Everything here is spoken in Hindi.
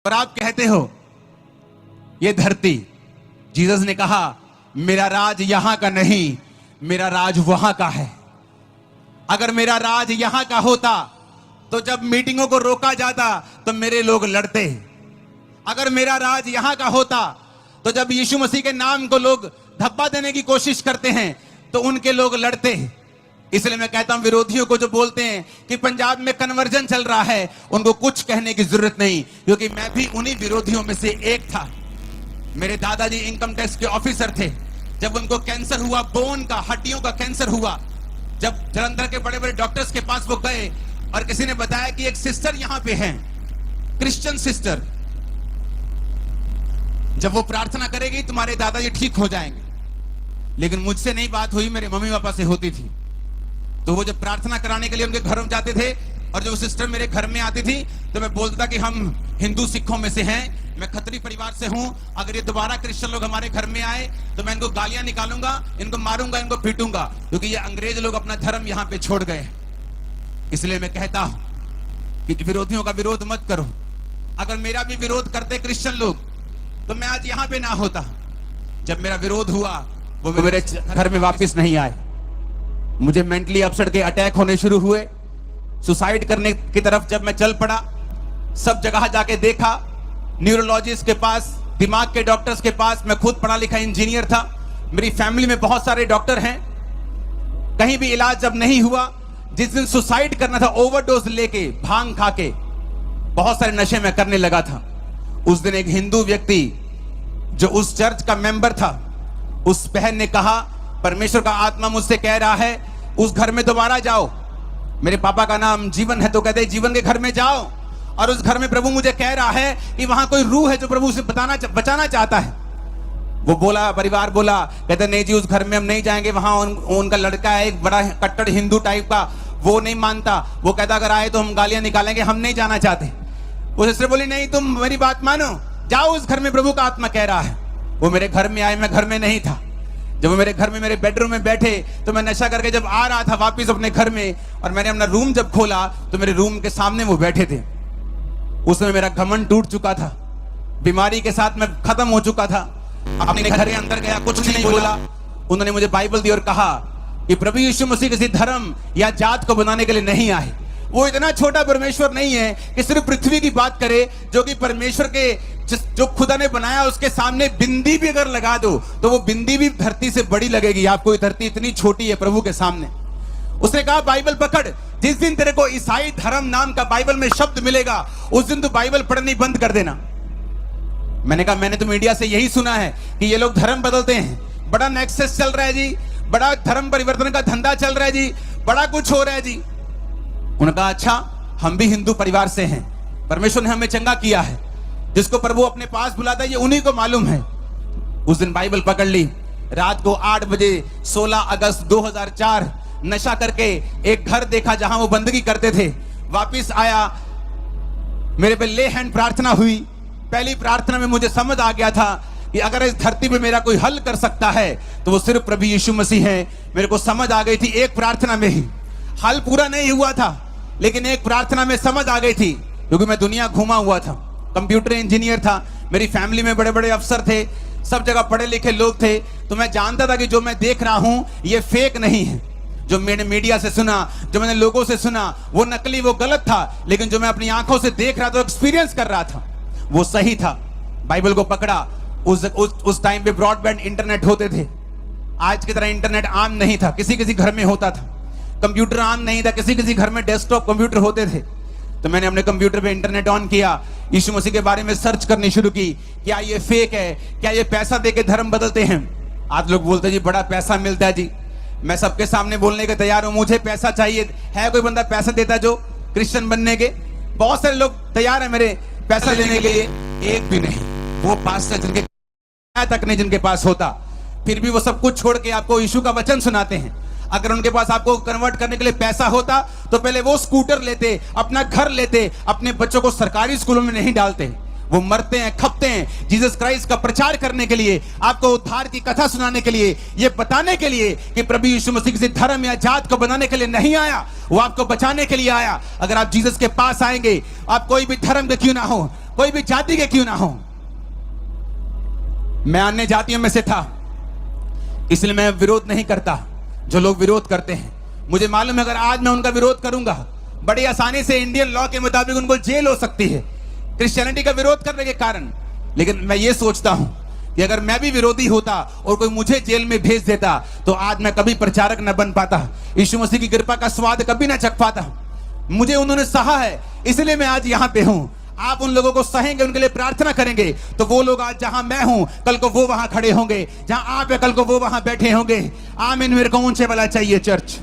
पर आप कहते हो ये धरती। जीसस ने कहा मेरा राज यहां का नहीं, मेरा राज वहां का है। अगर मेरा राज यहां का होता तो जब मीटिंगों को रोका जाता तो मेरे लोग लड़ते। अगर मेरा राज यहां का होता तो जब यीशु मसीह के नाम को लोग धब्बा देने की कोशिश करते हैं तो उनके लोग लड़ते। इसलिए मैं कहता हूं विरोधियों को जो बोलते हैं कि पंजाब में कन्वर्जन चल रहा है, उनको कुछ कहने की जरूरत नहीं, क्योंकि मैं भी उन्हीं विरोधियों में से एक था। मेरे दादाजी इनकम टैक्स के ऑफिसर थे। जब उनको कैंसर हुआ, बोन का, हड्डियों का कैंसर हुआ, जब जलंधर के बड़े बड़े डॉक्टर्स के पास वो गए और किसी ने बताया कि एक सिस्टर यहां पे है, क्रिश्चियन सिस्टर, जब वो प्रार्थना करेगी तुम्हारे दादाजी ठीक हो जाएंगे। लेकिन मुझसे नहीं बात हुई, मेरे मम्मी पापा से होती थी। तो वो जब प्रार्थना कराने के लिए उनके घर जाते थे और जब वो सिस्टर मेरे घर में आती थी तो मैं बोलता कि हम हिंदू सिखों में से हैं, मैं खत्री परिवार से हूं, अगर ये दोबारा क्रिश्चियन लोग हमारे घर में आए तो मैं इनको गालियां निकालूंगा, इनको मारूंगा, इनको पीटूंगा, क्योंकि ये अंग्रेज लोग अपना धर्म यहां पे छोड़ गए। इसलिए मैं कहता हूं कि विरोधियों का विरोध मत करो। अगर मेरा भी विरोध करते क्रिश्चियन लोग तो मैं आज यहां पे ना होता। जब मेरा विरोध हुआ वो मेरे घर में वापस नहीं आए। मुझे मेंटली अपसेट के अटैक होने शुरू हुए। सुसाइड करने की तरफ जब मैं चल पड़ा, सब जगह जाके देखा, न्यूरोलॉजिस्ट के पास, दिमाग के डॉक्टर्स के पास। मैं खुद पढ़ा लिखा इंजीनियर था, मेरी फैमिली में बहुत सारे डॉक्टर हैं, कहीं भी इलाज जब नहीं हुआ। जिस दिन सुसाइड करना था, ओवरडोज लेके, भांग खा के, बहुत सारे नशे में करने लगा था। उस दिन एक हिंदू व्यक्ति जो उस चर्च का मेंबर था, उस बहन ने कहा परमेश्वर का आत्मा मुझसे कह रहा है उस घर में दोबारा जाओ। मेरे पापा का नाम जीवन है तो कहते जीवन के घर में जाओ, और उस घर में प्रभु मुझे कह रहा है कि वहां कोई रूह है जो प्रभु से बचाना चाहता है। वो बोला, परिवार बोला, कहते नहीं जी उस घर में हम नहीं जाएंगे, वहां उनका लड़का है एक बड़ा कट्टर हिंदू टाइप का, वो नहीं मानता, वो कहता अगर आए तो हम गालियां निकालेंगे, हम नहीं जाना चाहते। वो सिस्टर बोली नहीं तुम मेरी बात मानो, जाओ उस घर में प्रभु का आत्मा कह रहा है। वो मेरे घर में आए, मैं घर में नहीं था। जब वो मेरे घर में मेरे बेडरूम में बैठे तो मैं नशा करके जब आ रहा था वापिस अपने घर में, और मैंने अपना रूम जब खोला तो मेरे रूम के सामने वो बैठे थे। उसमें मेरा घमंड टूट चुका था, बीमारी के साथ मैं खत्म हो चुका था। अपने घर के अंदर गया, कुछ नहीं बोला। उन्होंने मुझे बाइबल दी और कहा कि प्रभु यीशु मसीह किसी धर्म या जात को बनाने के लिए नहीं आए। वो इतना छोटा परमेश्वर नहीं है कि सिर्फ पृथ्वी की बात करे, जो कि परमेश्वर के जो खुदा ने बनाया उसके सामने बिंदी भी अगर लगा दो तो वो बिंदी भी धरती से बड़ी लगेगी। आपको ये धरती इतनी छोटी है प्रभु के सामने। उसने कहा बाइबल पकड़, जिस दिन तेरे को ईसाई धर्म नाम का बाइबल में शब्द मिलेगा उस दिन तू बाइबल पढ़नी बंद कर देना। मैंने कहा मैंने तो मीडिया से यही सुना है कि ये लोग धर्म बदलते हैं, बड़ा नेक्सस चल रहा है जी, बड़ा धर्म परिवर्तन का धंधा चल रहा है जी, बड़ा कुछ हो रहा है जी। उन्होंने कहा अच्छा, हम भी हिंदू परिवार से हैं, परमेश्वर ने हमें चंगा किया है, जिसको प्रभु अपने पास बुलाता है ये उन्हीं को मालूम है। उस दिन बाइबल पकड़ ली, रात को 8 बजे 16 अगस्त 2004 नशा करके एक घर देखा जहां वो बंदगी करते थे। वापिस आया, मेरे पे ले हैंड प्रार्थना हुई। पहली प्रार्थना में मुझे समझ आ गया था कि अगर इस धरती पे मेरा कोई हल कर सकता है तो वो सिर्फ प्रभु यीशु मसीह है। मेरे को समझ आ गई थी एक प्रार्थना में ही, हल पूरा नहीं हुआ था लेकिन एक प्रार्थना में समझ आ गई थी, क्योंकि मैं दुनिया घूमा हुआ था, कंप्यूटर इंजीनियर था, मेरी फैमिली में बड़े बड़े अफसर थे, सब जगह पढ़े लिखे लोग थे। तो मैं जानता था कि जो मैं देख रहा हूं ये फेक नहीं है। जो मैंने मीडिया से सुना, जो मैंने लोगों से सुना, वो नकली, वो गलत था, लेकिन जो मैं अपनी आंखों से देख रहा था, एक्सपीरियंस कर रहा था, वो सही था। बाइबल को पकड़ा। उस टाइम पे ब्रॉडबैंड इंटरनेट होते थे, आज की तरह इंटरनेट आम नहीं था, किसी किसी घर में होता था। कंप्यूटर आम नहीं था, किसी किसी घर में डेस्कटॉप कंप्यूटर होते थे। तो मैंने अपने कंप्यूटर पे इंटरनेट ऑन किया, यीशु मसीह के बारे में सर्च करनी शुरू की। क्या ये फेक है? क्या ये पैसा देके धर्म बदलते हैं? आज लोग बोलते जी बड़ा पैसा मिलता है जी। मैं सबके सामने बोलने के तैयार हूं, मुझे पैसा चाहिए। है कोई बंदा पैसा देता जो क्रिश्चियन बनने के? बहुत सारे लोग तैयार है मेरे पैसा देने के लिए, एक भी नहीं। वो पास्टर जिनके तक नहीं जिनके पास होता, फिर भी वो सब कुछ छोड़ के आपको यीशु का वचन सुनाते हैं। अगर उनके पास आपको कन्वर्ट करने के लिए पैसा होता तो पहले वो स्कूटर लेते, अपना घर लेते, अपने बच्चों को सरकारी स्कूलों में नहीं डालते। वो मरते हैं, खपते हैं जीसस क्राइस्ट का प्रचार करने के लिए, आपको उद्धार की कथा सुनाने के लिए, ये बताने के लिए कि प्रभु यीशु मसीह किसी धर्म या जात को बनाने के लिए नहीं आया, वो आपको बचाने के लिए आया। अगर आप जीसस के पास आएंगे, आप कोई भी धर्म के क्यों ना हो, कोई भी जाति के क्यों ना हो। मैं अन्य जातियों में से था, इसलिए मैं विरोध नहीं करता जो लोग विरोध करते हैं। मुझे मालूम है अगर आज मैं उनका विरोध करूंगा, बड़ी आसानी से इंडियन लॉ के मुताबिक उनको जेल हो सकती है क्रिश्चियनिटी का विरोध करने के कारण। लेकिन मैं ये सोचता हूं कि अगर मैं भी विरोधी होता और कोई मुझे जेल में भेज देता तो आज मैं कभी प्रचारक न बन पाता, यीशु मसीह की कृपा का स्वाद कभी ना चख पाता। मुझे उन्होंने सहा है, इसलिए मैं आज यहां पे हूं। आप उन लोगों को सहेंगे, उनके लिए प्रार्थना करेंगे, तो वो लोग आज जहां मैं हूं कल को वो वहां खड़े होंगे, जहां आप है कल को वो वहां बैठे होंगे। आमीन। मेरे को ऊंचे वाला चाहिए चर्च।